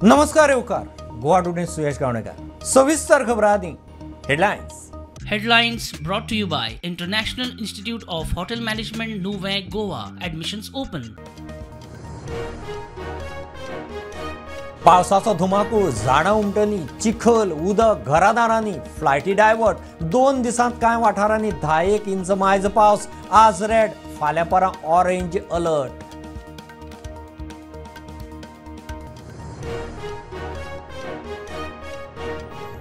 नमस्कार येवकार गोवा टुडे सुयश गावणेकर सविस्तर खबरांनी Headlines brought to you by International Institute of Hotel Management Nuvei Goa. Admissions open. पावसाचो धुमाकूळ, झाडां उमटली, चिखल, उदक, घरादारांनी, फ्लायटी डायवर्ट. 2 दिसांत कांय वाठारांनी 10 इंच मायज पावस. आज रेड, फाल्यां परां ऑरेंज अलर्ट.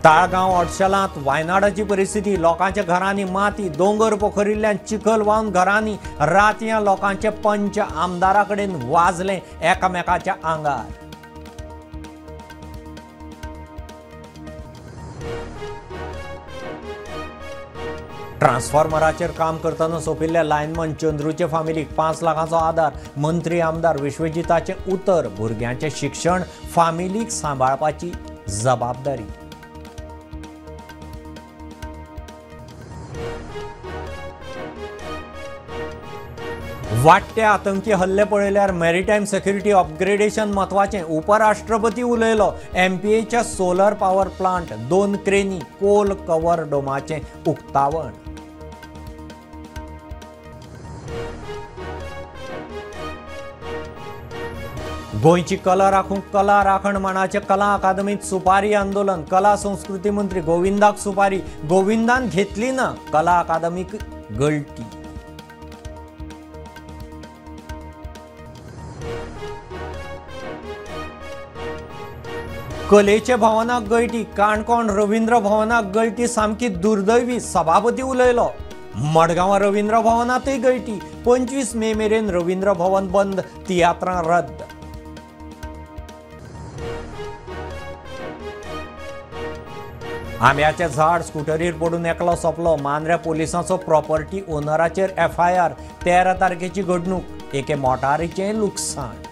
ताळगांव ओडशेलांत वायनाडाची परिस्थिती. लोकांच्या घरांनी माती, दोंगर पोखरिल्ल्यान चिखल व्हांवन घरांनी. रातया लोकांचे पंच आमदारा कडेन वाजले एकामेकाच्या आंगार. ट्रान्सफॉर्मराचेर काम करतना सोंपिल्ल्या लायनमन चंद्रूचे फामिलीक 5 लाखांचो आदार. मंत्री आमदार विश्वजिताचे उतर. भुरग्यांचे शिक्षण फामिलीक सांबाळपाची जबाबदारी. वाडटे आतंकी हल्ले पळयल्यार मॅरिटायम सेक्युरिटी अपग्रेडेशन म्हत्वाचें. उपराष्ट्रपती उलयलो. MPAच्या सोलर पॉवर प्लांट, 2 क्रेनी, कोल कवर डोमाचें उक्तावण. गोंयची कला राखूंक कला राखण मानाचे कला अकादमीत सुपारी आंदोलन. कला संस्कृती मंत्री गोविंदाक सुपारी. गोविंदान घेतली ना, कला अकादमीक गळटी. कलेचे भवनाक गळटी. काणकोण रवींद्र भवनाक गळटी सामकी दुर्दैवी. सभापती उलयलो. मडगांव रवींद्र भवनातय गळटी. 25 मे मेरेन रवींद्र भवन बंद, तियात्रां रद्द. आंब्याचें झाड स्कुटरीर पडून एकलो सोंपलो. मांद्र्या पोलिसांचो प्रॉपर्टी ओनराचेर FIR. 13 तारखेची घडणूक. एके मोटारीचें लुकसाण.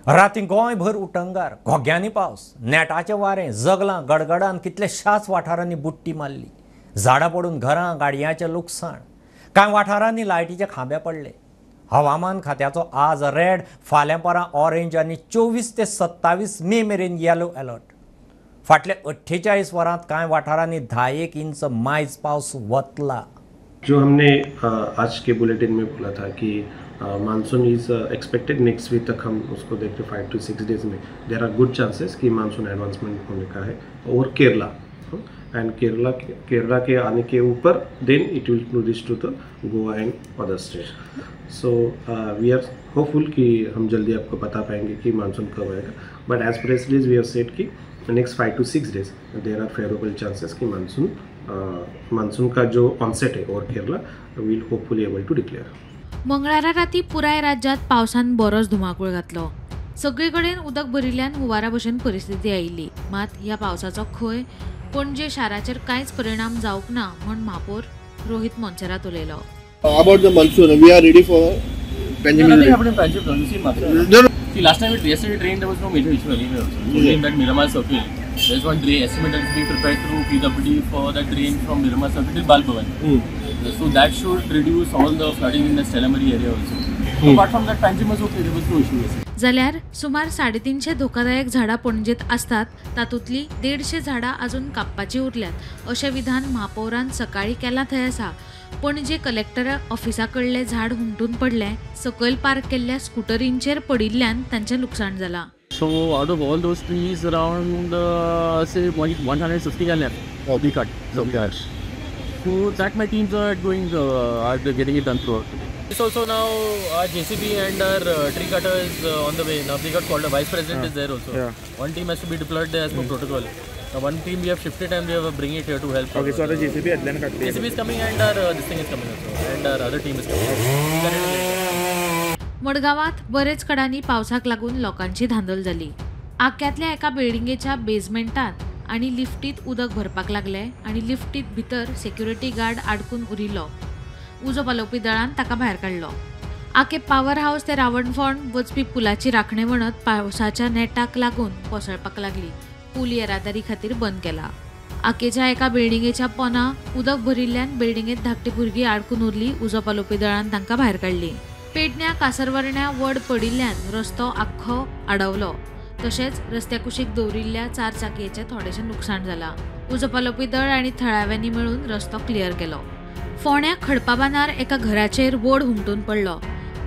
राती गोंयभर उटंगार, घोग्यांनी पावस, नेटाचें वारें, जगलां, गडगडान कितलेशाच वाठारांनी बुट्टी मारली. झाडां पडून घरां, गाडयांचें लुकसाण. कांय वाठारांनी लायटीचे खांबे पडले. हवामान खात्याचो आज रेड, फाल्यां परां ऑरेंज आनी 24 ते 27 मे मेरेन येलो अलर्ट. फाटल्या 48 वरांत कांय वाठारांनी 10 इंच मायज पावस वतला. जो हमने आज के बुलेटिन में बोला था कि monsoon is expected next week तक, हम उसको देखते 5 to 6 डेज में देर आर गुड चांसेस कि मानसून एडवांसमेंट होने का है. और केरला एंड केरला के आने के ऊपर then it will reach to the Goa and other state. So we are hopeful कि हम जल्दी आपको बता पाएंगे कि मानसून कब आएगा. But as press release we have said कि next 5 to 6 days there are favourable chances कि मानसून का जो ऑनसेट है और Kerala will hopefully able to declare. मंगळारा राती पुराय राज्यात पावसान बरोच धुमाकूळ घातलो. सगळीकडेन उदक भरिल्ल्यान हुवारा भशेन परिस्थिती आयिल्ली. मात ह्या पावसाचो खंय पणजे शाराचेर कांयच परिणाम जावंक ना म्हण महापौर रोहित मोन्सेरात उलयलो. About the monsoon, we are ready for tangible. Nothing happened in Panjshir. You see, Mathura. See, last time yesterday train there was no major issue anyway. Also, in that Miramar circle, there is one drain estimate that is being prepared through PWD for that drain from Miramar circle till Bal Bhavan. So that should reduce all the flooding in the Stelamari area also. Apart from that, Panjshir was okay. There was no issue. जाल्यार सुमार 350 धोकादायक झाडां पणजेत असतात. तातूंतली 150 झाडां अजून कापपाची उरल्यात अशें विधान महापौरान सकाळी केलां थंय आसा. पणजे कलेक्टर ऑफिसा कडले झाड हुमटून पडले. सकयल पार्क केल्ल्या स्कुटरींचेर पडिल्ल्यान तांचें लुकसाण जालां. So out of all those trees, around say 150 are left. Be cut. So that my teams are getting it done throughout. It's also now our JCB and our tree cutter is on the way. Now they got called. The vice president is there also. One team has to be deployed there as per protocol. Now one team we have shifted and we have bring it here to help. Okay, so the JCB at then cut. JCB is coming and our this thing is coming also. And our other team is coming. मडगावात बरेच कडांनी पावसाक लागून लोकांची धांदल जाली. आक्यातल्या एका बिल्डिंगेच्या बेजमेंटात आणि लिफ्टीत उदक भरपाक लागले आणि लिफ्टीत भितर सेक्युरिटी गार्ड आडकून उरिल्लो. उजो पालोवपी दळान ताका भायर काडलो. आखे पॉवर हाऊस ते रावणफोंड वचपी पुलाची राखणे म्हणत पावसाच्या नेटाक लागून कोसळपाक लागली. पूल येरादारी खातीर बंद केला. आकेच्या एका बिल्डिंगेच्या पोना उदक भरिल्ल्यान बिल्डिंगेत धाकटी भुरगीं आडकून उरली. उजो पालोवपी दळान तांकां भायर काडली. पेडण्या कासरवर्ण्या वड पडिल्ल्यान रस्तो आख्खो आडवलो. तशेंच रस्त्या कुशीक दवरिल्ल्या 4 चाकयेचें थोडेशें नुकसाण जालां. उजो पालोवपी दळ आनी थळाव्यांनी मेळून रस्तो क्लियर केलो. फोंड्या खडपाबांदार एका घराचेर वड हुमटून पडलो.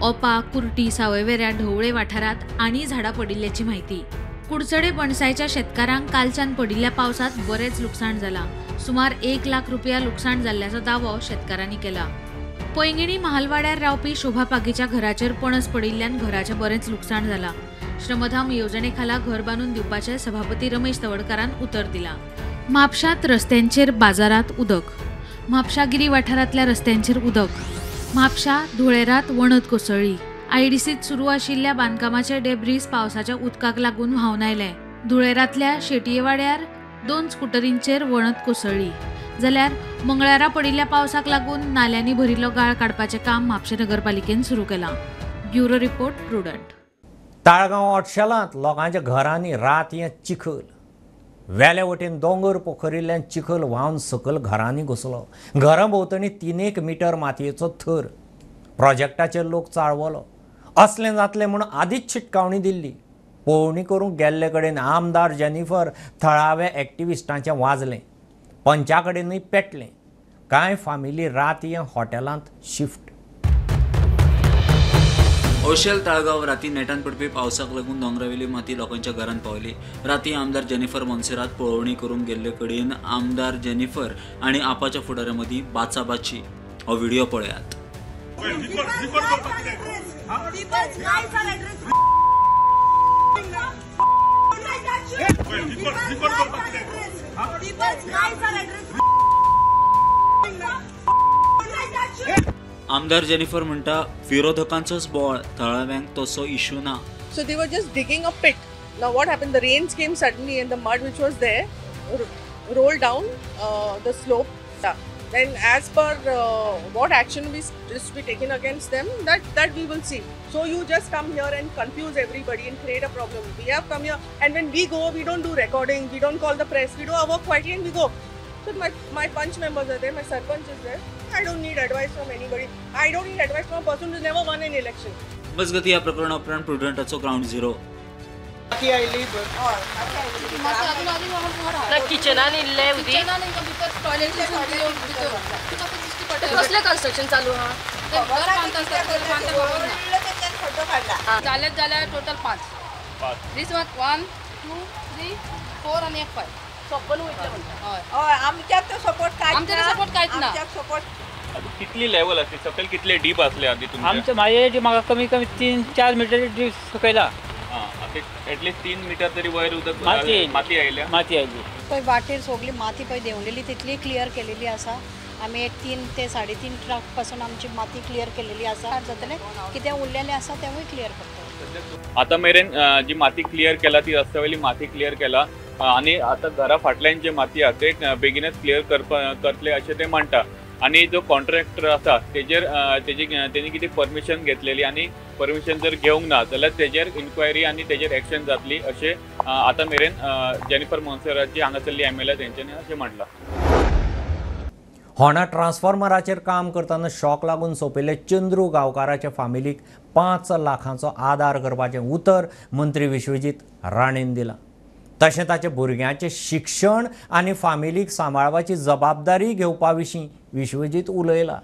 ओपा, कुर्टी, सावयवेऱ्या, ढवळे वाठारांत आनी झाडां पडिल्ल्याची म्हायती. कुडचडे बणसायच्या शेतकारांक कालच्यान पडिल्ल्या पावसांत बरेच लुकसाण जालां. सुमार 1 लाख रुपया लुकसाण जाल्ल्याचो दावो शेतकारांनी केला. पैंगिणी महालवाड्यार रावपी शोभा पागीच्या घराचेर पणस पडिल्ल्यान घराचें बरेंच लुकसाण जालां. श्रमधाम येवजणे खाला घर बांदून दिवपाचे सभापती रमेश तवडकारान उतर दिलां. म्हापशांत रस्त्यांचेर बाजारांत उदक. म्हापशागिरी वाठारांतल्या रस्त्यांचेर उदक. म्हापशा धुळेरात वणत कोसळ्ळी. आयडीसीत सुरू आशिल्ल्या बांदकामाचे डेब्रीज पावसाच्या उदकाक लागून व्हांवन आयले. धुळेरांतल्या शेटयेवाड्यार 2 स्कुटरींचेर वणत कोसळ्ळी. जाल्यार मंगळारा पडिल्ल्या पावसाक लागून नाल्यांनी भरिल्लो गाळ काडपाचें काम म्हापशे नगरपालिकेन सुरू केलां. Bureau report Prudent. ताळगांव ऑटशेलांत लोकांच्या घरांनी रातये चिखल. वेले वटेन दोंगर पोखरिल्ल्यान चिखल व्हांवन सकयल घरांनी घुसलो. घरा भोंवतणी 3 मीटर मातयेचो थर. प्रोजेक्टाचेर लोक चाळवलो. असलें जातलें म्हूण आदींच शिटकावणी दिल्ली. पळोवणी करूंक गेल्ले कडेन आमदार जेनिफर थळाव्या एक्टिविस्टांचें वाजलें. पंचा कडेनूय पेटलें. कांय फामिली रातये हॉटेलांत शिफ्ट. ओशेल ताळगांव राती नेटान पडपी पावसाक लागून दोंगरावेली माती लोकांच्या घरांत पावली. राती आमदार जेनिफर मोन्सेरात पळोवणी करूंक गेल्ले कडेन आमदार जेनिफर आनी आपाच्या फुडाऱ्यां मदीं बाचाबाची. हो व्हिडिओ पळयात. आमदार जेनिफर म्हणटा विरोधकांचोच बोळ, थळाव्यांक तसो इशू ना. So they were just digging a pit. Now what happened? The rains came suddenly and the mud which was there rolled down the slope. Then as per what action is to be taken against them, that we will see. So you just come here and confuse everybody and create a problem. We have come here and when we go, we don't do recording, we don't call the press, we do our work quietly and we go. So my punch members are there, my sarpanch is there. I don't need advice from anybody. I don't need advice from a person who's never won an election. बस गती या प्रकरणा उपरांत प्रुडंटाचो ground zero. किचनान इल्ले उदीक कसले construction चालू जाल्यार total 5. दीस 1 2 3 4 आनी 1 5 सोपन वयतले म्हणटा. हय आमच्याक तो सपोर्ट कांयच ना. कितली लेवल असली सकयल कितले डीप असले आधी तुमचे? आमचे माझे म्हाका कमी कमी 3-4 मीटर डीप सकयला. एटलीस्ट 3 मीटर तरी वयर उदक माती आयली. पळय वाटेर सगळी माती पळय देंवलेली तितली क्लियर केलेली आसा. आमी एक 3 ते 3.5 ट्रक पासून आमची माती क्लियर केलेली आसा. जातले कितें उरलेले आसा तेवूय क्लियर करता. आता मेरेन जी माती क्लियर केला ती रस्त्यावेली माती क्लियर केला आणि आता घरा फाटल्यान जे माती आसा ते बेगीनच क्लियर करतले अशें ते म्हणटा. आणि जो कॉन्ट्रॅक्टर आसा तेणी कितें परमिशन घेतलेली आणि परमिशन जर घेवंक ना जाल्यार तेजेर इन्क्वायरी आणि तेजेर एक्शन जातली अशें आता मेरेन जेनिफर मोन्सेरात जी हांगासरली MLA तेंच्यांनी अशें म्हटलां. होंडा ट्रान्सफॉर्मराचेर काम करतना शॉक लागून सोंपिल्ले चंद्रू गांवकाराच्या फामिलीक 5 लाखांचो आदार करपाचें उतर मंत्री विश्वजीत राणेन दिलां. तशें ताच्या भुरग्यांचें शिक्षण आनी फामिलीक सांबाळपाची जबाबदारी घेवपा विशीं विश्वजीत उलयला.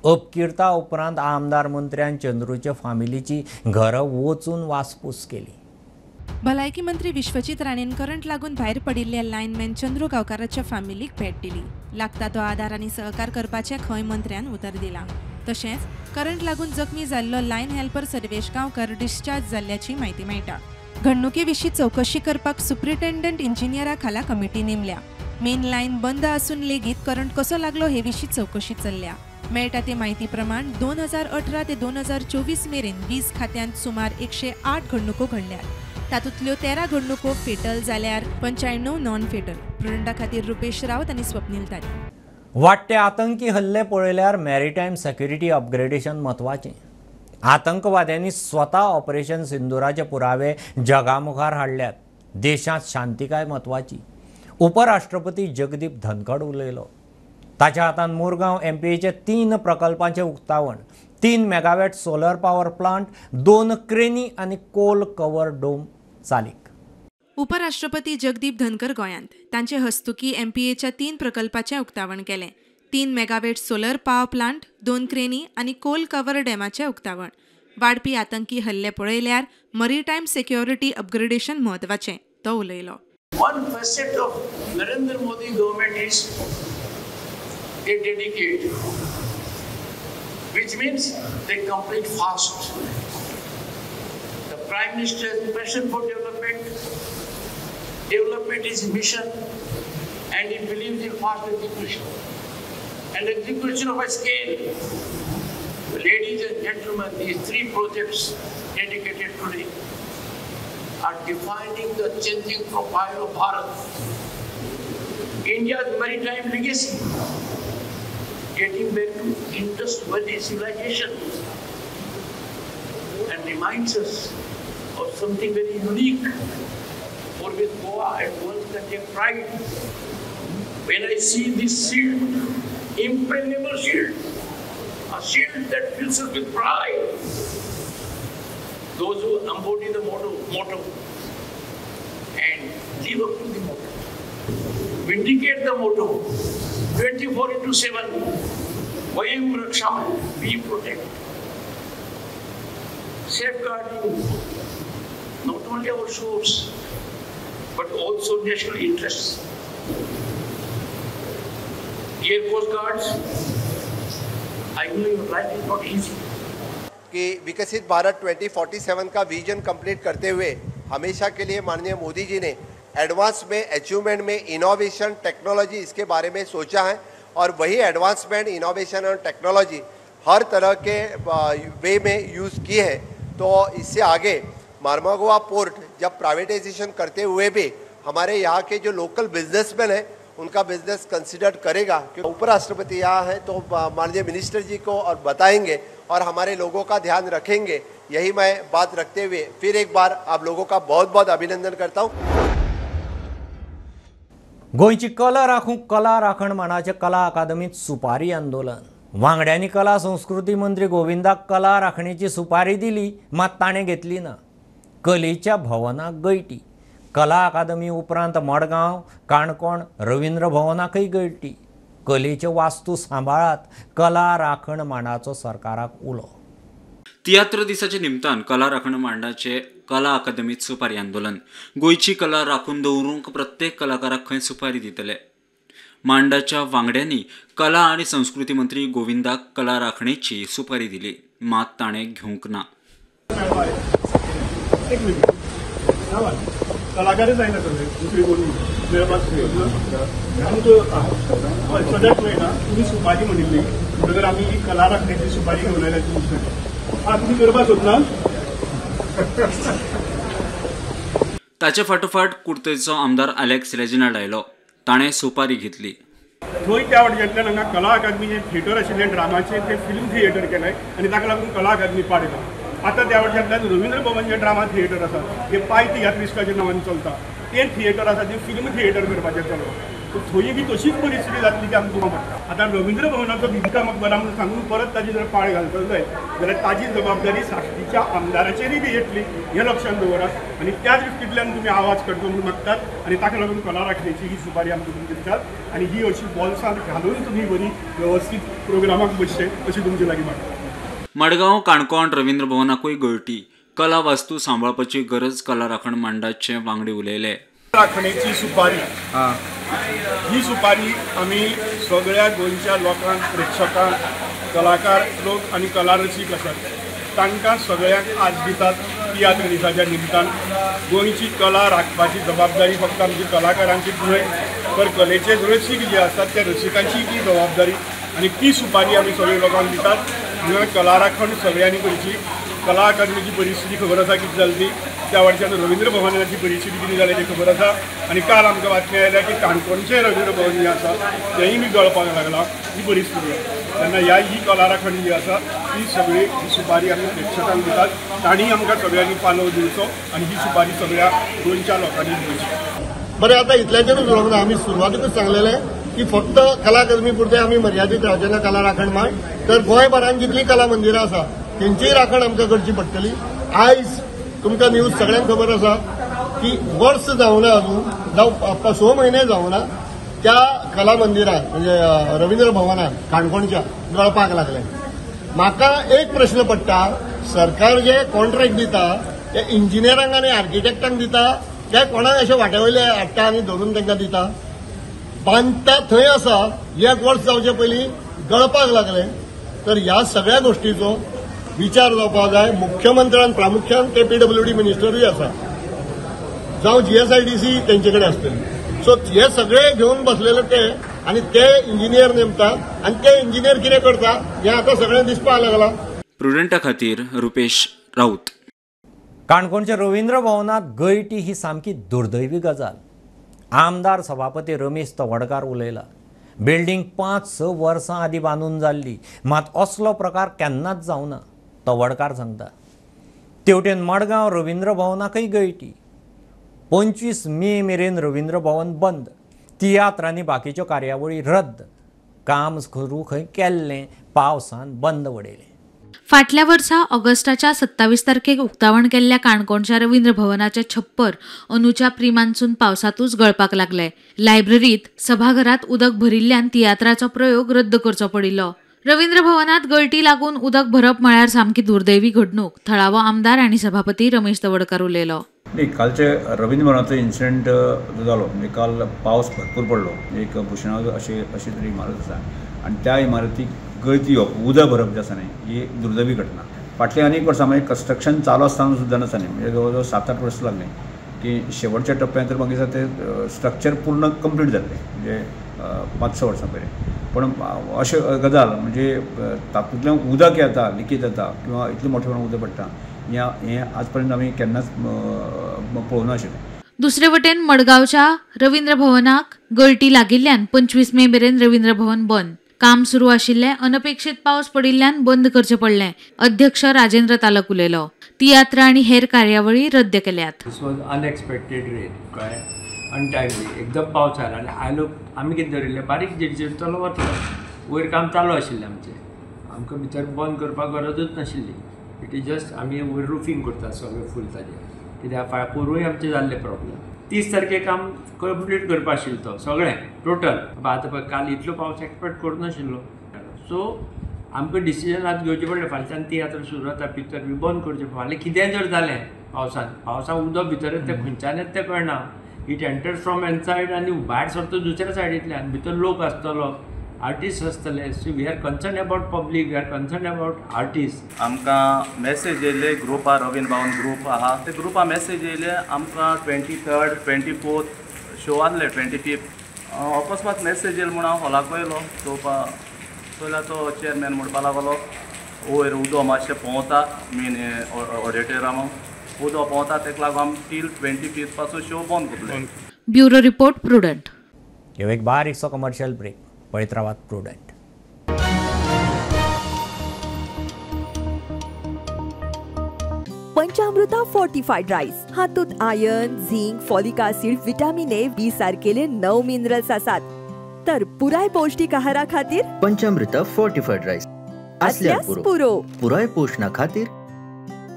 अपकिर्ता उपरांत आमदार मंत्र्यान चंद्रूच्या फामिलीची घरां वचून वासपूस केली. भलायकी मंत्री विश्वजीत राणेन करंट लागून भायर पडिल्ल्या लायनमॅन चंद्रू गांवकाराच्या फामिलीक भेट दिली. लागता तो आदार आनी सहकार करपाचें खंय मंत्र्यान उतर दिलां. तशेंच करंट लागून जखमी जाल्लो लायन हेल्पर सर्वेश गांवकार डिस्चार्ज जाल्ल्याची म्हायती मेळटा. घडणुके विशीं चवकशी करपाक सुप्रिटेंडंट इंजिनियरा खाला कमिटी नेमल्या. मेन लायन बंद आसून लेगीत करंट कसो लागलो हे विशीं चवकशी चल्ल्या. मेळटा ते म्हायती प्रमाण 2018 ते 2024 मेरेन 20 खात्यांत सुमार 108 घडणुको घडल्यात. तातूंतल्यो 13 घडणुको फेटल जाल्यार 95 नॉन फेटल. प्रुडंटा खातीर रुपेश रावत आनी स्वप्नील तारी. वाडटे आतंकी हल्ले पळयल्यार मॅरिटायम सेक्युरिटी अपग्रेडेशन म्हत्वाचें. आतंकवाद्यांनी स्वता ऑपरेशन सिंदुराचे पुरावे जगामुखार हाडल्यात. देशांत शांतिकाय म्हत्वाची. उपराष्ट्रपती जगदीप धनखड उलयलो. ताच्या हातान मुरगांव MPAचे 3 प्रकल्पांचे उक्तावण, 3 मेगावॅट सोलर पॉवर प्लांट, 2 क्रेनी आनी कोल कवर डोम चालीक. उपराष्ट्रपती जगदीप धनखर गोंयांत तांचे हस्तुकी MPAच्या 3 प्रकल्पाचें उक्तावण केलें. 3 मेगावॅट सोलर पॉवर प्लांट, 2 क्रेनी आनी कोल कवर डॅमाचें उक्तावण. वाडपी आतंकी हल्ले पळयल्यार मरीटायम सिक्युरिटी अपग्रेडेशन म्हत्वाचें, तो उलयलो. One facet of Narendra Modi government is they dedicate, which means they complete fast. The Prime Minister's passion for development, development is mission, and he believes in fast execution. And execution of a scale. Ladies and gentlemen, these 3 projects dedicated today are defining the changing profile of Bharat. India's maritime legacy, getting back to Indus Valley civilization, and reminds us of something very unique for which Goa at once can take pride. When I see this shield, impregnable shield, a shield that fills us with pride, those who embody the motto and live up to the motto, vindicate the motto 24/7, Vayam Raksham, we protect, safeguarding not only our shores but also national interests. Dear Coast Guards, I know your life is not easy. कि विकसित भारत 2047 का vision complete करते हुए हमेशा के लिए माननीय मोदी जी ने advancement achievement में इनोवेशन टेक्नोलॉजी इसके बारे में सोचा है और वही एडवांसमेंट इनोवेशन और टेक्नोलॉजी हर तरह के वे में यूज़ की है. तो इससे आगे मार्मागोवा पोर्ट जब प्राइवेटाइजेशन करते हुए भी हमारे यहाँ के जो लोकल बिजनेसमैन हैं उनका बिजनेस कंसिडर करेगा. क्योंकि उपराष्ट्रपति यहाँ हैं तो माननीय मिनिस्टर जी को और बताएंगे और हमारे लोगों का ध्यान रखेंगे. यही मैं बात रखते हुए फिर एक बार आप लोगों का बहुत बहुत अभिनंदन करता हूँ. गोंयची कला राखूंक कला राखण मानाचे कला अकादमीत सुपारी आंदोलन. वांगड्यांनी कला संस्कृती मंत्री गोविंदाक कला राखणेची सुपारी दिली, मात ताणें घेतली ना. कलेच्या भवनाक गळटी. कला अकादमी उपरांत मडगांव, काणकोण, रवींद्र भवनाकय गळटी. कलेचे वास्तू सांबाळात, कला राखण मांडाचो सरकाराक उलो. तियात्र दिसाच्या निमतान कला राखण मांडाचे कला अकादमीत सुपारी आंदोलन. गोंयची कला राखून दवरूंक प्रत्येक कलाकाराक खंय सुपारी दितले. मांडाच्या वांगड्यांनी कला आनी संस्कृती मंत्री गोविंदाक कला राखणेची सुपारी दिली, मात ताणें घेवंक ना. कलाकार जायना दुसरी कोणी मेळपाक सदांच मेळना. तुम्ही सुपारी म्हणिल्ली म्हणटकर आमी कला राखण्याची सुपारी घेवन आयल्या तुमच्यासाठी. तुम्ही करपाक सोदना. ताचे फाटोफाट कुर्तेचो आमदार अलेक्स रेजिनाल्ड आयलो. ताणें सुपारी घेतली. थंय त्या वाटेंतल्यान हांगा कला अकादमीचें थिएटर आशिल्लें ड्रामाचें तें फिल्म थिएटर केलें आनी ताका लागून कला अकादमी पाडयला. आता त्या वाटेंतल्यान रवींद्र भवन जें ड्रामा थिएटर आसा तें पाय तियात्रिस्टाच्या नांवान चलता. तें थिएटर आसा तें फिल्म थिएटर करपाचें चलो. थंय बी तशीच परिस्थिती जातली की आमकां तुका पडटा. आतां रवींद्र भवनाचो बिबिका म्हाका बरा म्हणून सांगून परत ताजी जर पाळ घालतलो जाल्यार ताजी जबाबदारी साश्टीच्या आमदाराचेरय बी येतली हें लक्षांत दवरात. आनी त्याच दृश्टींतल्यान तुमी आवाज करचो म्हणून मागतात आनी ताका लागून कला राखणेची ही सुपारी आमकां तुमकां दितात आनी ही अशी बॉल्सांत घालून तुमी बरी वेवस्थीत प्रोग्रामाक बसचे अशी तुमचे लागीं मागता. मडगांव, काणकोण, रवींद्र भवनाकूय गळटी. कला वास्तू सांबाळपाची गरज कला राखण मांडाचे वांगडी उलयले. राखणेची सुपारी ही सुपारी आमी सगळ्या गोंयच्या लोकांक, प्रेक्षकांक, कलाकार लोक आनी कला रसीक आसात तांकां सगळ्यांक आज दितात. तियात्र दिसाच्या निमतान गोंयची कला राखपाची जबाबदारी फक्त आमची कलाकारांचीच न्हय तर कलेचे रसीक जे आसात त्या रसिकांची ती जबाबदारी आनी ती सुपारी आमी सगळ्या लोकांक दितात. हांगा कला राखण सगळ्यांनी करची. कला अकादमीची परिस्थिती खबर आसा कितें जाली ती. त्या वर्षान रवींद्र भवनाची परिस्थिती कितें जाली ती खबर आसा. आनी काल आमकां बातमी आयल्या की काणकोणचें रवींद्र भवन जें आसा तेंय बी गळपाक लागला ही परिस्थिती. तेन्ना ही कला राखण जी आसा ती सगळी ही सुपारी आमी प्रेक्षकांक दितात. तांणी आमकां सगळ्यांनी पालव दिवचो आनी ही सुपारी सगळ्या गोंयच्या लोकांनी दिवची. बरें आतां इतल्याचेरूच उलोवंक ना. आमी सुरवातीकूच सांगलेलें की फक्त कलाकर्मी पुरते आमी मर्यादीत रावचे ना कला राखण माळ. तर गोंयभरांत जितलीं कला मंदिरां आसा तेंचीय राखण आमकां करची पडटली. आयज तुमकां न्यूज सगळ्यांक खबर आसा की वर्स जावना अजून 6 म्हयने जावना त्या कला मंदिरात म्हणजे रवींद्र भवनात काणकोणच्या गळपाक लागले. म्हाका एक प्रश्न पडटा, सरकार जे कॉन्ट्रॅक्ट दिता ते इंजिनियरांक आनी आर्किटेक्टांक दिता काय कोणाक अशे वाट्यावयले हाडटा आनी धरून तांकां दिता? बांदता थंय आसा 1 वर्स जावचे पयलीं गळपाक लागले. तर ह्या सगळ्या गोष्टीचो विचार जावपाक जाय. मुख्यमंत्र्यान प्रामुख्यान ते PWD मिनिस्टरूय आसा जावं GSIDC तेंचे कडेन आसतली. सो हे सगळे घेवन बसलेले ते आनी ते इंजिनियर नेमतात आनी ते इंजिनियर कितें करता हें आतां सगळें दिसपाक लागलां. प्रुडंटा खातीर रुपेश राऊत. काणकोणच्या रवींद्र भवनात गळटी ही सामकी दुर्दैवी गजाल. आमदार सभापती रमेश तवडकार उलयला. बिल्डींग 5-6 वर्सां आदीं बांदून जाल्ली, मात असलो प्रकार केन्नाच जावना तवडकार सांगता. तेवटेन मडगांव रवींद्र भवनाकय गळटी. 25 मे मेरेन रवींद्र भवन बंद. तियात्र आनी बाकीच्यो कार्यावळी रद्द. काम सुरू खंय केल्लें पावसान बंद उडयलें. फाटल्या वर्सा ऑगस्टाच्या 27 तारखेक उक्तावण केल्ल्या काणकोणच्या रवींद्र भवनाचे छप्पर अंदूच्या प्री मान्सून पावसातूच गळपाक लागले. लायब्ररीत सभाघरात उदक भरिल्ल्यान तियात्राचो प्रयोग रद्द करचो पडिल्लो. रवींद्र भवनात गळटी लागून उदक भरप म्हळ्यार सामकी दुर्दैवी घडणूक. थळावो आमदार आनी सभापती रमेश तवडकार उलयलो. नाही, कालचे रवींद्र भवनाचो इन्सिडेंट जालो. म्हणजे काल पावस भरपूर पडलो. एक भुशणाव अशी तरी इमारत आसा आनी त्या इमारतीक गळती येवप, उदक भरप जे आसा न्ही, ही दुर्दैवी घटना. फाटल्या अनेक वर्सां म्हणजे कन्स्ट्रक्शन चालू आसतना सुद्दां आसा न्ही, म्हणजे जवळ जवळ 7-8 वर्सां लागली की शेवटच्या टप्प्यात तर मागीर ते स्ट्रक्चर पूर्ण कंप्लीट जातलें, म्हणजे 5-6 वर्सां पयलीं. पण अशें गजाल म्हणजे तातूंतल्यान उदक येता, लिकेज जाता किंवा इतलें मोठे प्रमाणात उदक पडटा हें आज पर्यंत आमी केन्नाच पळोवना आशिल्लें. दुसरे वटेन मडगांवच्या रवींद्र भवनाक गळटी लागिल्ल्यान 25 मे मेरेन रवींद्र भवन बंद. काम सुरू आशिल्लें अनपेक्षीत पावस पडिल्ल्यान बंद करचें पडलें. अध्यक्ष राजेंद्र तालक उलयलो. तियात्र आनी हेर कार्यावळी रद्द केल्यात. दिस वॉज अनएक्सपेक्टेड रेन, कळ्ळें, अनटायमली एकदम पावस आयलो आनी आयलो आमी कितें धरिल्लें बारीक झिडझिड चलो वतलो. वयर काम चालू आशिल्लें आमकां भितर बंद करपाक गरजूच नाशिल्ली. इट इज जस्ट आमी वयर रुफींग करतात सगळें फूल ताजेर, कित्याक पोरूय आमचें जाल्ले प्रॉब्लेम. 30 तारखेक काम कंप्लीट करपा आशिल्लो तो सगळें टोटल. आतां पळय काल इतलो पावस एक्सपेक्ट करूं नाशिल्लो. सो आमकां डिसिजन आतां घेवचें पडलें. फाल्यां तियात्र सुरू जाता, पिक्चर बी बंद करचें. फाल्यां कितेंय जर जालें पावसान उदक भितर येता खंयच्यान येता तें कळना. इट एंटर्स फ्रॉम इनसायड आनी भायर सरता दुसऱ्या सायडींतल्यान. भितर लोक आसतलो, आर्टिस्ट आसतले. So we are concern about public, we are concern about artist. आमकां मेसेज येयले ग्रुपार, रवींद्र भवन ग्रुप आहा ते ग्रुपा मेसेज येयले आमकां 23rd, 24th शो आसले, 25th. अकस्मात मेसेज येयले म्हूण हांव हॉलाक पळयलो चोवपाक. पयल्यार तो चेअरमॅन म्हणपा लागलो वयर उदक मातशें पोंवता मेन ऑडिटोरियमांत उदक पोंवता, ताका लागून आमी टील 25th पासून शो बंद करतले. Bureau report Prudent. ह्यो एक बारीकसो कमर्शियल ब्रेक. पळयत रावात प्रुडंट. पंचामृता फोर्टिफाईड राईस हातूंत iron, zinc, folic acid, vitamin A, B सारकेले 9 मिनरल्स आसात. तर पुराय पौष्टिक आहारा खातीर पंचामृता फोर्टिफाईड राईस असल्यार पुरो. पुराय पोषणा खातीर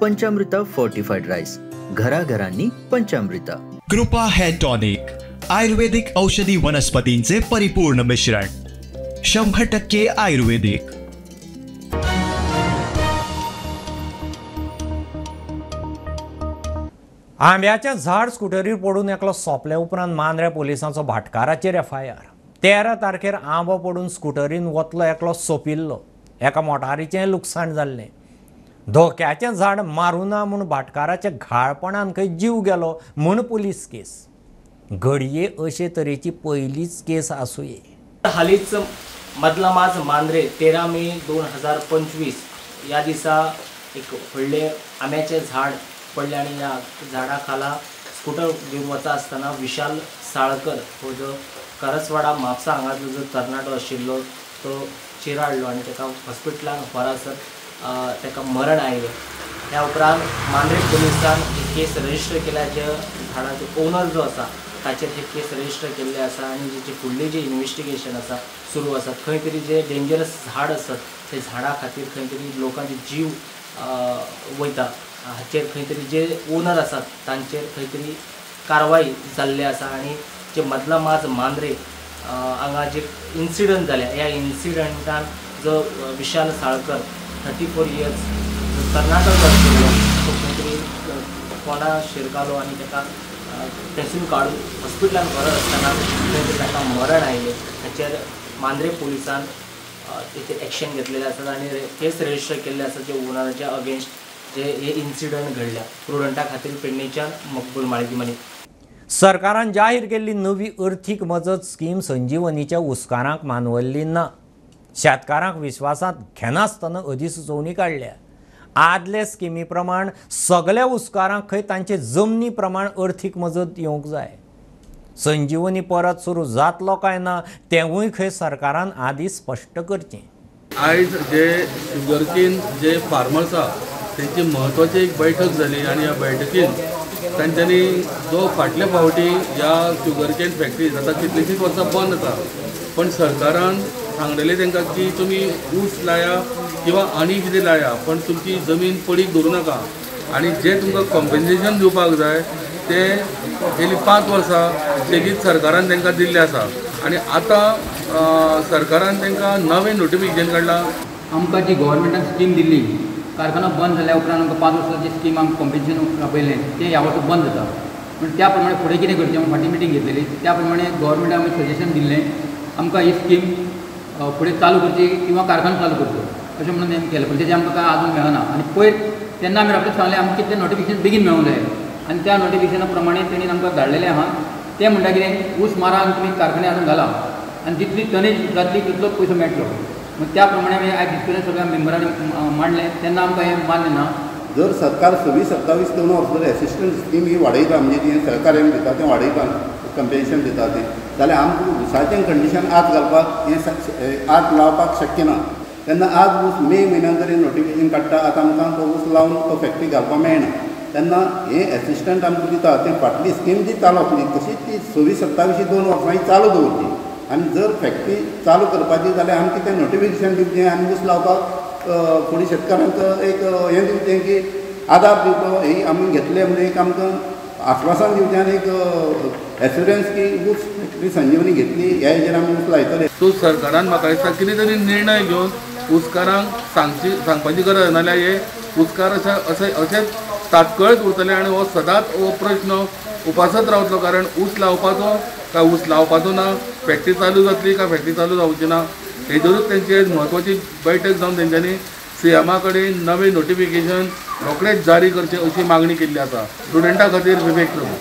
पंचामृता फोर्टिफाईड राईस. घराघरांनी पंचामृता. कृपा हेअर टॉनिक आयुर्वेदिक औषधी वनस्पतींचे परिपूर्ण मिश्रण, 100% आयुर्वेदिक. आंब्याचें झाड स्कुटरीर पडून एकलो सोंपले उपरांत मांद्रे पोलिसांचो भाटकाराचेर FIR. 13 तारखेर आंबो पडून स्कुटरीन वतलो एकलो सोंपिल्लो. एका मोटारीचें लुकसाण जाल्लें. धोक्याचें झाड मारूं ना म्हूण भाटकाराच्या घाळपणान खंय जीव गेलो म्हूण पुलीस केस. घडये अशे तरेची पयलीच केस आसूये. हालींच मदला माज मांद्रे 13 मे 2025 ह्या दिसा एक व्हडलें आंब्याचें झाड पडलें आनी ह्या झाडा खाला स्कूटर घेवन वता आसतना विशाल साळकर हो जो करसवाडा म्हापसा हांगाचो जो तरणाटो आशिल्लो तो चिराडलो आनी ताका हॉस्पिटलान व्हरासर ताका मरण आयलें. ह्या उपरांत मांद्रे पुलिसान ही केस रजिस्टर केल्या. जे झाडाचो ओनर जो आसा ताचेर हे केस रजिस्टर केल्ले आसा आनी जे फुडले जे इन्व्हेस्टिगेशन आसा सुरू आसा खंय तरी जे डेंजरस झाड आसत ते झाडा खातीर खंय तरी लोकांचे जीव वयता हाचेर खंय तरी जे ओनर आसात तांचेर खंय तरी कारवाई जाल्ली आसा आनी जे मदला माज मांद्रे हांगा जे इन्सिडंट जाल्या ह्या इन्सिडंटान जो विशाल साळकर 34 इयर्स कर्नाटक आशिल्लो तो खंय तरी कोणा शिरकालो आनी ताका थंयसून काडून हॉस्पिटलान व्हरत आसतना खंय तरी ताका मरण आयलें हाचेर मांद्रे पुलिसान तेचेर एक्शन घेतलेलें आसा आनी केस रजिस्टर केल्ले आसा जे ओनराच्या अगेन्स्ट जे हे इन्सिडंट घडल्या प्रुडंटा खातीर पेडणेच्यान मकबूल माळगी सरकारान जाहीर केल्ली नवी अर्थीक मजत स्कीम संजीवनीच्या उस्कारांक मानवल्ली ना. शेतकारांक विश्वासांत घेनासतना अधिसुचोवणी काडल्या. आदले स्किमी प्रमाण सगळ्या उस्कारांक खंय तांचे जमनी प्रमाण अर्थीक मजत येवंक जाय. संजीवनी परत सुरू जातलो काय ना तेवूय खंय सरकारान आदी स्पश्ट करचें. आयज जे शुगरकेन जे फार्मर्स आसा तेंची म्हत्वाची एक बैठक जाली आनी ह्या बैठकीन तांच्यांनी जो फाटल्या फावटी ह्या शुगरकेन फॅक्टरीज आतां कितलींशींच वर्सां बंद आसा पण सरकारान सांगलेलें तांकां की तुमी ऊस लाया किंवा आनी कितें लाया पण तुमची जमीन पडीक दवरूं नाका आनी जे तुमकां कॉम्पेन्सेशन दिवपाक जाय ते गेली 5 वर्सां लेगीत सरकारान तांकां दिल्ले आसा आनी आतां सरकारान तांकां नवें नोटिफिकेशन काडलां. आमकां जी गव्हर्मेंटान स्कीम दिल्ली कारखाना बंद जाल्या उपरांत आमकां 5 वर्सांची स्कीम आमकां कॉम्पेन्सेशन राबयलें तें ह्या वर्सा बंद जाता पूण त्या प्रमाणे फुडें कितें करचें आमी फाटीं मिटींग घेतलेली त्या प्रमाणे गव्हर्मेंटान आमी सजेशन दिल्लें आमकां ही स्कीम फुडें चालू करची किंवा कारखानो चालू करचो अशें म्हणून आमी केलें पण तेजें आमकां काय अजून मेळना आनी पयर तेन्ना आमी रोखडेंच सांगलें आमकां कितें नोटिफिकेशन बेगीन मेळूंक जाय आनी त्या नोटिफिकेशना प्रमाणे तेणी आमकां धाडलेलें आहा तें म्हणटा कितें ऊस मारा आनी तुमी कारखाने हाडून घाला आनी जितली टनेज जातली तितलोच पयसो मेळटलो. मग त्या प्रमाणे आमी आयज डिस्कशन सगळ्या मेंबरांनी मांडलें तेन्ना आमकां हें मान्य ना. जर सरकार 26-27 2 वर्सां एसिस्टंट स्कीम ही वाडयता म्हणजे ती सरकारान दिता तें वाडयता कंपेन्सेशन दिता तें जाल्यार आमकां उसाचें कंडिशन आज घालपाक हें आज लावपाक शक्य ना. तेन्ना आज ऊस मे म्हयन्यांत जरी नोटिफिकेशन काडटा आतां आमकां तो ऊस लावन तो फॅक्टरी घालपाक मेळना तेन्ना हें एसिस्टंट आमकां दिता तें फाटली स्कीम जी चालू आसली तशीच ती 26-27 2 वर्सां ही चालू दवरची आनी जर फॅक्टरी चालू करपाची जाल्यार आमकां तें नोटिफिकेशन दिवचें आनी ऊस लावपाक फुडें शेतकारांक एक हें दिवचें की आदार दिवचो ही आमी घेतले म्हणजे एक आमकां आश्वासन दिवचें आनी एक एश्युरन्स की ऊस फॅक्टरी संजीवनी घेतली ह्या हेजेर आमी ऊस लायतले. सो सरकारान म्हाका दिसता कितें तरी निर्णय घेवन उस्कारांक सांगपाची गरज नाल्यार हे उस्कार अशेंच तात्कळत उरतले आनी हो सदांच हो प्रश्न उपासत रावतलो कारण ऊस लावपाचो काय ऊस लावपाचो ना फॅक्टरी चालू जातली काय फॅक्टरी चालू जावची ना हेजेरूच तेंची म्हत्वाची बैठक जावन तेंच्यांनी सीएमा कडेन नवें नोटिफिकेशन रोखडेंच जारी करचें अशी मागणी केल्ली आसा. स्टुडंटां खातीर विवेक प्रभू.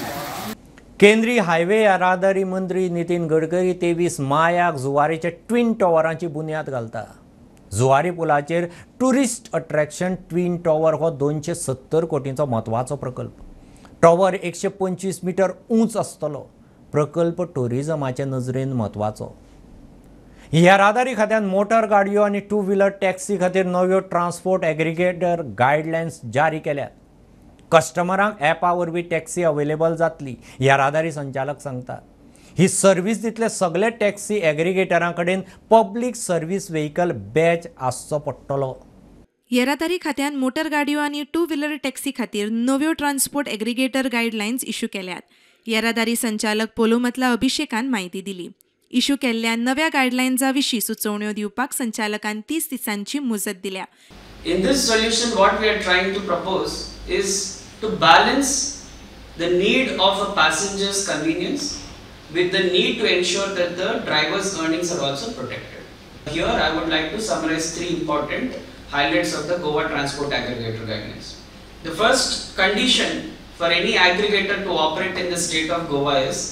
केंद्रीय हायवे येरादारी मंत्री नितीन गडकरी 23 मायाक जुवारीच्या ट्विन टॉवरांची बुन्याद घालता. जुवारी पुलाचेर टुरिस्ट अट्रॅक्शन ट्विन टॉवर हो 270 कोटींचो म्हत्वाचो प्रकल्प. टॉवर 125 मीटर उंच आसतलो. प्रकल्प टुरिजमाच्या नजरेन म्हत्वाचो. येरादारी खात्यान मोटर गाडयो आनी 2 व्हिलर टॅक्सी खातीर नव्यो ट्रान्सपोर्ट एग्रिगेटर गायडलायन्स जारी केल्यात. कस्टमरांक ॲपा वरवीं टॅक्सी अवेलेबल जातली येरादारी संचालक सांगतात. ही सर्वीस दितले सगळे टॅक्सी एग्रिगेटरां कडेन पब्लीक सर्वीस व्हेकल बॅच आसचो पडटलो. येरादारी खात्यान मोटर गाडयो आनी 2 व्हिलर टॅक्सी खातीर नव्यो ट्रान्सपोर्ट एग्रिगेटर गायडलायन्स इश्यू केल्यात. येरादारी संचालक पोलोमतला अभिषेकान म्हायती दिली. इश्यू केल्ल्या नव्या गायडलायन्सा विशीं सुचोवण्यो दिवपाक संचालकान 30 दिसांची मुजत दिल्या. In this solution, what we are trying to propose is to balance the need of a passenger's convenience with the need to ensure that the driver's earnings are also protected. Here, I would like to summarize 3 important highlights of the Goa Transport Aggregator Guidelines. The first condition for any aggregator to operate in the state of Goa is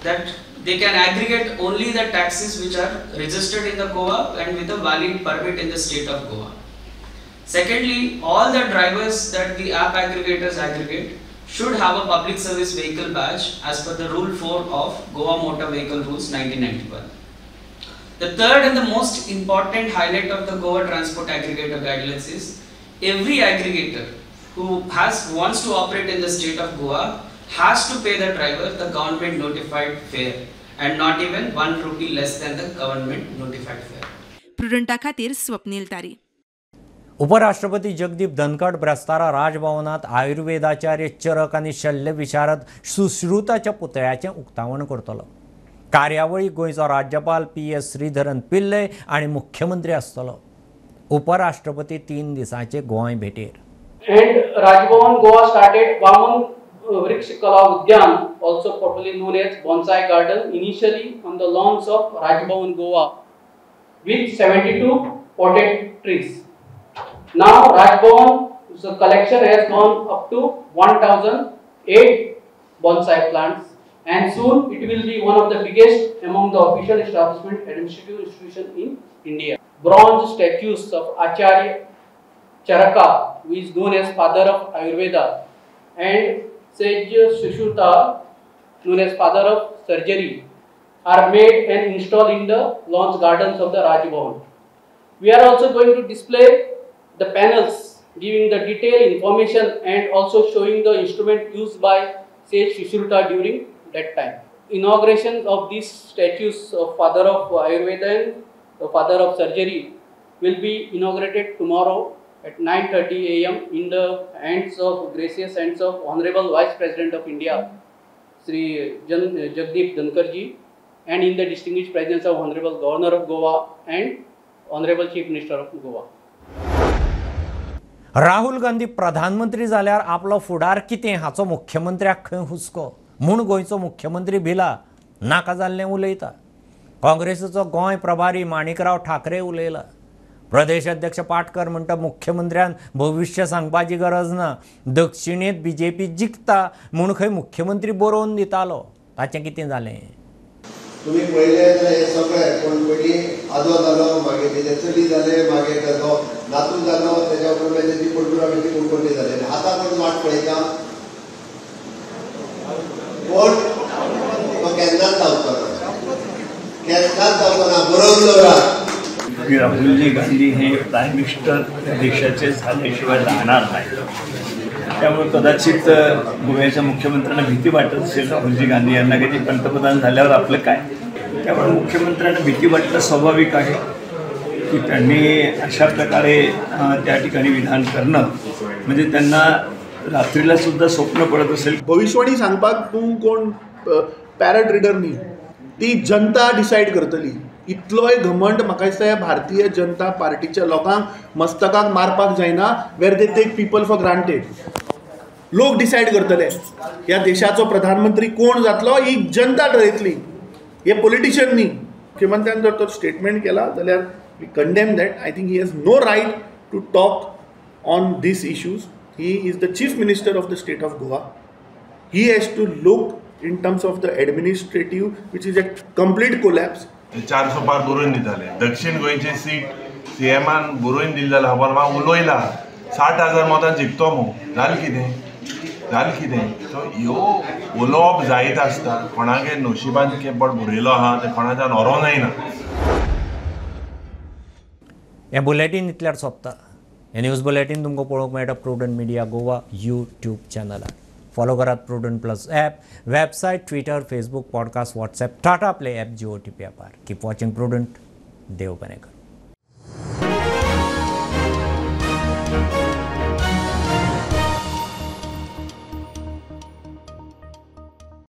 that they can aggregate only the taxis which are registered in the Goa and with a valid permit in the state of Goa. Secondly, all the drivers that the app aggregators aggregate should have a public service vehicle badge as per the Rule 4 of Goa Motor Vehicle Rules 1991. The third and the most important highlight of the Goa Transport Aggregator Guidelines is every aggregator who wants to operate in the state of Goa has to pay the driver the government notified fare and not even 1 rupee less than the government notified fare. प्रुडंटा खातीर स्वप्नील तारी. उपराष्ट्रपती जगदीप धनखड ब्रेस्तारा राजभवनात आयुर्वेदाचार्य चरक आनी शल्य विशारद सुश्रुताच्या पुतळ्याचें उक्तावण करतलो. कार्यावळीक गोंयचो राज्यपाल PS श्रीधरन पिल्लय आनी मुख्यमंत्री आसतलो. उपराष्ट्रपती 3 दिसांचे गोंय भेटेर. And Rajbhavan Goa started Vaman Vriksha Kala Udyan, also popularly known as Bonsai Garden, initially on the lawns of Rajbhavan Goa with 72 potted trees. Now Rajbhavan's collection has gone up to 1008 bonsai plants, and soon it will be one of the biggest among the official administrative institutions in India. Bronze statues of Acharya Charaka, who is known as father of Ayurveda, and Sage Sushruta, known as father of surgery, are made and installed in the launch gardens of the Rajbhavan. We are also going to display the panels giving the detailed information and also showing the instrument used by Sage Sushruta during that time. Inauguration of these statues of father of Ayurveda and the father of surgery will be inaugurated tomorrow at 9:30 AM in the gracious hands of Honorable Vice President of India, Sri Jagdeep Dhankar ji, and in the distinguished presence of Honorable Governor of Goa and Honorable Chief Minister of Goa. Rahul Gandhi प्रधानमंत्री जाल्यार आपलो फुडार कितें हाचो मुख्यमंत्र्याक खंय हुस्को म्हूण गोंयचो मुख्यमंत्री भिला नाका जाल्लें उलयता. काँग्रेसीचो गोंय प्रभारी माणिकराव ठाकरे उलयला. प्रदेश अध्यक्ष पाटकर म्हणटा मुख्यमंत्र्यान भविष्य सांगपाची गरज ना. दक्षिणेंत BJP जिखता म्हूण खंय मुख्यमंत्री बरोवन दितालो. ताचें कितें जालें? तुम्ही पळयलें जाल्यार हे सगळें कोण पयलीं आदो जालो, मागीर तेजे चली जालें, मागीर तेजो नातू जालो, तेज्या उपरांत तेजी पोटुरा बेटी कुणकुणी जालें. आतां कोण वाट पळयता? कोण तो केन्नाच जावचो ना, केन्नाच जावचो ना. बरोवन दवरात. राहुलजी गांधी हे प्राईम मिनिस्टर देशाचे झाल्याशिवाय राहणार नाही. त्यामुळे कदाचित गोव्याच्या मुख्यमंत्र्यांना भीती वाटत असेल राहुलजी गांधी यांना की ते पंतप्रधान झाल्यावर आपलं काय. त्यामुळे मुख्यमंत्र्यांना भीती वाटणं स्वाभाविक आहे की त्यांनी अशा प्रकारे त्या ठिकाणी विधान करणं म्हणजे त्यांना रात्रीला सुद्धा स्वप्न पडत असेल. भविष्यवाणी सांगपाक तूं कोण पॅरट रिडर न्ही, ती जनता डिसायड करतली. इतलोय घमंड म्हाका दिसता भारतीय जनता पार्टीच्या लोकांक मस्तकाक मारपाक जायना वेर they take people for granted. लोक डिसायड करतले ह्या देशाचो प्रधानमंत्री कोण जातलो ही जनता ठरयतली, हे पॉलिटिशियन न्ही. मुख्यमंत्र्यान जर तो स्टेटमेंट केला जाल्यार we condemn that. I think he has no right to talk on this issues. He is the chief minister of the state of Goa. He has to look in terms of the administrative which is a complete collapse. 400 पार बरोवन दिताले. दक्षिण गोंयचे seat CMान बरोवन दिले जाल्यार खबर म्हाका उलयला 60,000 मतां जिखतो म्हणून. जालें कितें? सो ह्यो उलोवप जायत आसता. कोणागे नशिबान केपट बरयलो आहा ते कोणाच्यान व्हरो जायना. हें बुलेटीन इतल्यार सोंपता. हे न्यूज बुलेटीन तुमकां पळोवंक मेळटा प्रुडंट मिडिया गोवा YouTube चॅनलार. फॉलो करात Prudent plus app, website, Twitter, Facebook, podcast, WhatsApp, Tata play app, Jio TP ॲपार. Keep watching Prudent. देव बरें कर.